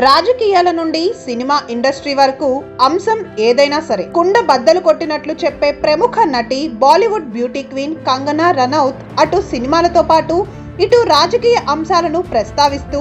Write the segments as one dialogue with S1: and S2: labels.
S1: రాజకీయాల నుండి cinema industry వరకు అంశం ఏదైనా సరే కుండ బద్దలు కొట్టినట్లు చెప్పే ప్రముఖ నటి బాలీవుడ్ బ్యూటీ క్వీన్ కంగనా రనౌత్ అటు సినిమాలతో పాటు ఇటు రాజకీయ అంశాలను ప్రస్తావిస్తూ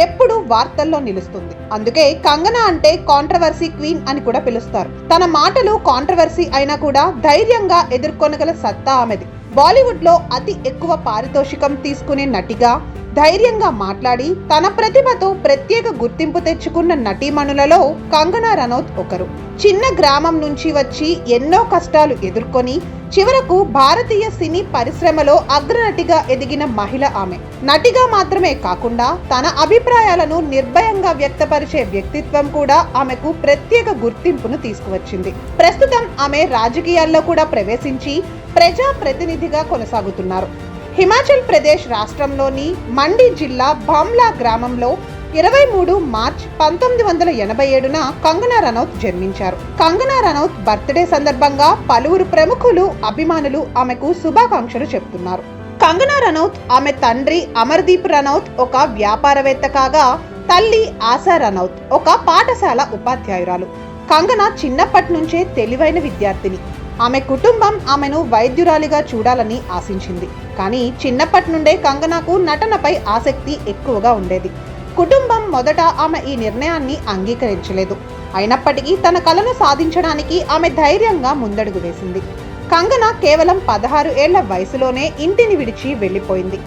S1: ఎప్పుడూ వార్తల్లో నిలుస్తుంది. అందుకే కంగనా అంటే కాంట్రవర్సీ క్వీన్ అని కూడా పిలుస్తారు. తన మాటలు కాంట్రవర్సీ అయినా కూడా ధైర్యంగా ఎదుర్కొనగల సత్తా ఆమెది. బాలీవుడ్ లో అతి ఎక్కువ పారితోషికం తీసుకునే నటిగా ధైర్యంగా మాట్లాడి తన ప్రతిభతో ప్రత్యేక గుర్తింపు తెచ్చుకున్న నటీమణులలో కంగనా రనౌత్ ఒకరు. చిన్న గ్రామం నుంచి వచ్చి ఎన్నో కష్టాలు ఎదుర్కొని చివరకు భారతీయ సినీ పరిశ్రమలో అగ్రనటిగా ఎదిగిన మహిళ ఆమె. నటిగా మాత్రమే కాకుండా తన అభిప్రాయాలను నిర్భయంగా వ్యక్తపరిచే వ్యక్తిత్వం కూడా ఆమెకు ప్రత్యేక గుర్తింపును తీసుకువచ్చింది. ప్రస్తుతం ఆమె రాజకీయాల్లో కూడా ప్రవేశించి ప్రజా ప్రతినిధిగా కొనసాగుతున్నారు. హిమాచల్ ప్రదేశ్ రాష్ట్రంలోని మండి జిల్లా బామ్లా గ్రామంలో 23 మార్చ్ 1987న కంగనా రనౌత్ జన్మించారు. కంగనా రనౌత్ బర్త్డే సందర్భంగా పలువురు ప్రముఖులు, అభిమానులు ఆమెకు శుభాకాంక్షలు చెప్తున్నారు. కంగనా రనౌత్ ఆమె తండ్రి అమర్దీప్ రనౌత్ ఒక వ్యాపారవేత్త కాగా తల్లి ఆశా రనౌత్ ఒక పాఠశాల ఉపాధ్యాయురాలు. కంగనా చిన్నప్పటి నుంచే తెలివైన విద్యార్థిని. ఆమె కుటుంబం ఆమెను వైద్యురాలిగా చూడాలని ఆశించింది. కానీ చిన్నప్పటి నుండే కంగనాకు నటనపై ఆసక్తి ఎక్కువగా ఉండేది. కుటుంబం మొదట ఆమె ఈ నిర్ణయాన్ని అంగీకరించలేదు. అయినప్పటికీ తన కలను సాధించడానికి ఆమె ధైర్యంగా ముందడుగు వేసింది. కంగనా కేవలం 16 ఏళ్ల వయసులోనే ఇంటిని విడిచి వెళ్లిపోయింది.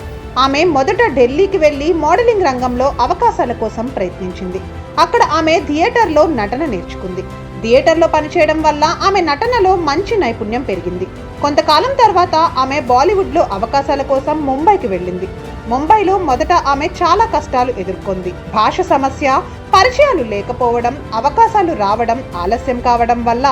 S1: ఆమె మొదట ఢిల్లీకి వెళ్లి మోడలింగ్ రంగంలో అవకాశాల కోసం ప్రయత్నించింది. అక్కడ ఆమె థియేటర్లో నటన నేర్చుకుంది. థియేటర్లో పనిచేయడం వల్ల ఆమె నటనలో మంచి నైపుణ్యం పెరిగింది. కొంతకాలం తర్వాత ఆమె బాలీవుడ్లో అవకాశాల కోసం ముంబైకి వెళ్ళింది. ముంబైలో మొదట ఆమె చాలా కష్టాలు ఎదుర్కొంది. భాష సమస్య, పరిచయాలు లేకపోవడం, అవకాశాలు రావడం ఆలస్యం కావడం వల్ల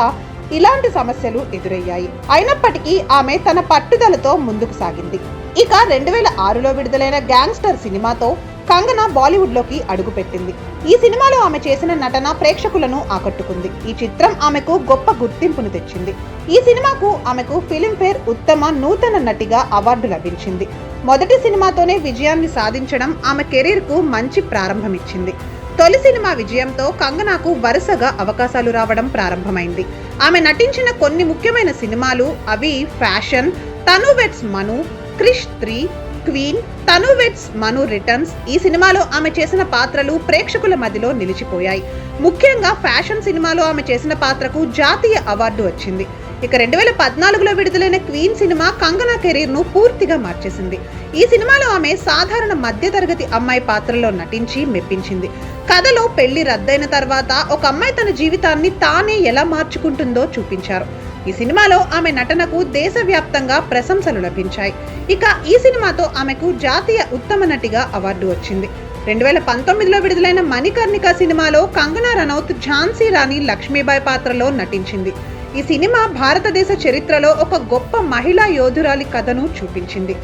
S1: ఇలాంటి సమస్యలు ఎదురయ్యాయి. అయినప్పటికీ ఆమె తన పట్టుదలతో ముందుకు సాగింది. ఇక 2006లో విడుదలైన గ్యాంగ్స్టర్ సినిమాతో కంగనా బాలీవుడ్లోకి అడుగుపెట్టింది. ఈ సినిమాలో ఆమె చేసిన నటన ప్రేక్షకులను ఆకట్టుకుంది. ఈ చిత్రం ఆమెకు గొప్ప గుర్తింపును తెచ్చింది. ఈ సినిమాకు ఆమెకు ఫిలింఫేర్ ఉత్తమ నూతన నటిగా అవార్డు లభించింది. మొదటి సినిమాతోనే విజయాన్ని సాధించడం ఆమె కెరీర్కు మంచి ప్రారంభమిచ్చింది. తొలి సినిమా విజయంతో కంగనాకు వరుసగా అవకాశాలు రావడం ప్రారంభమైంది. ఆమె నటించిన కొన్ని ముఖ్యమైన సినిమాలు అవి ఫ్యాషన్, తను వెట్స్ మను, క్రిష్ 3, క్వీన్, తను వెట్స్ మను రిటర్న్స్. ఈ సినిమాలో ఆమె చేసిన పాత్రలు ప్రేక్షకుల మధ్యలో నిలిచిపోయాయి. ముఖ్యంగా ఫ్యాషన్ సినిమాలో ఆమె చేసిన పాత్రకు జాతీయ అవార్డు వచ్చింది. ఇక 2014లో విడుదలైన క్వీన్ సినిమా కంగనా కెరీర్ను పూర్తిగా మార్చేసింది. ఈ సినిమాలో ఆమె సాధారణ మధ్యతరగతి అమ్మాయి పాత్రలో నటించి మెప్పించింది. కథలో పెళ్లి రద్దయిన తర్వాత ఒక అమ్మాయి తన జీవితాన్ని తానే ఎలా మార్చుకుంటుందో చూపించారు. ఈ సినిమాలో ఆమె నటనకు దేశవ్యాప్తంగా ప్రశంసలు లభించాయి. ఇక ఈ సినిమాతో ఆమెకు జాతీయ ఉత్తమ నటిగా అవార్డు వచ్చింది. 2019లో విడుదలైన మణికర్ణిక సినిమాలో కంగనా రనౌత్ ఝాన్సీ రాణి లక్ష్మీబాయి పాత్రలో నటించింది. ఈ సినిమా భారతదేశ చరిత్రలో ఒక గొప్ప మహిళా యోధురాలి కథను చూపించింది.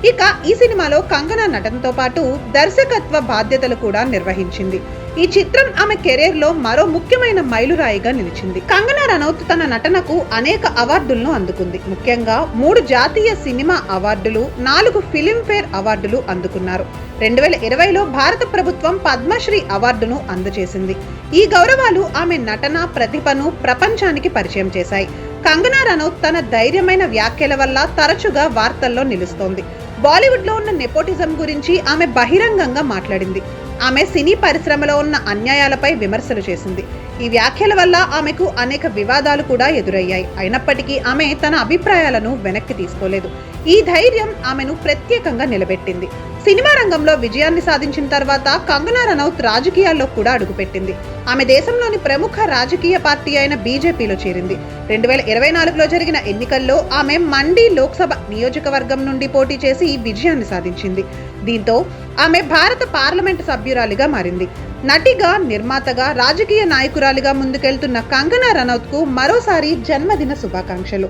S1: ఇక ఈ సినిమాలో కంగనా నటనతో పాటు దర్శకత్వ బాధ్యతలు కూడా నిర్వహించింది. ఈ చిత్రం ఆమె కెరీర్లో మరో ముఖ్యమైన మైలురాయిగా నిలిచింది. కంగనా రనౌత్ తన నటనకు అనేక అవార్డులను అందుకుంది. ముఖ్యంగా 3 జాతీయ సినిమా అవార్డులు, 4 ఫిలింఫేర్ అవార్డులు అందుకున్నారు. 2020లో భారత ప్రభుత్వం పద్మశ్రీ అవార్డును అందజేసింది. ఈ గౌరవాలు ఆమె నటన ప్రతిభను ప్రపంచానికి పరిచయం చేశాయి. కంగనా రనౌత్ తన ధైర్యమైన వ్యాఖ్యల వల్ల తరచుగా వార్తల్లో నిలుస్తోంది. బాలీవుడ్లో ఉన్న నెపోటిజం గురించి ఆమె బహిరంగంగా మాట్లాడింది. ఆమె సినీ పరిశ్రమలో ఉన్న అన్యాయాలపై విమర్శలు చేసింది. ఈ వ్యాఖ్యల వల్ల ఆమెకు అనేక వివాదాలు కూడా ఎదురయ్యాయి. అయినప్పటికీ ఆమె తన అభిప్రాయాలను వెనక్కి తీసుకోలేదు. ఈ ధైర్యం ఆమెను ప్రత్యేకంగా నిలబెట్టింది. సినిమా రంగంలో విజయాన్ని సాధించిన తర్వాత కంగనా రనౌత్ రాజకీయాల్లో కూడా అడుగుపెట్టింది. ఆమె దేశంలోని ప్రముఖ రాజకీయ పార్టీ అయిన బీజేపీలో చేరింది. 2024లో జరిగిన ఎన్నికల్లో ఆమె మండి లోక్సభ నియోజకవర్గం నుండి పోటీ చేసి విజయాన్ని సాధించింది. దీంతో ఆమె భారత పార్లమెంటు సభ్యురాలిగా మారింది. నటిగా, నిర్మాతగా, రాజకీయ నాయకురాలిగా ముందుకెళ్తున్న కంగనా రనౌత్కు మరోసారి జన్మదిన శుభాకాంక్షలు.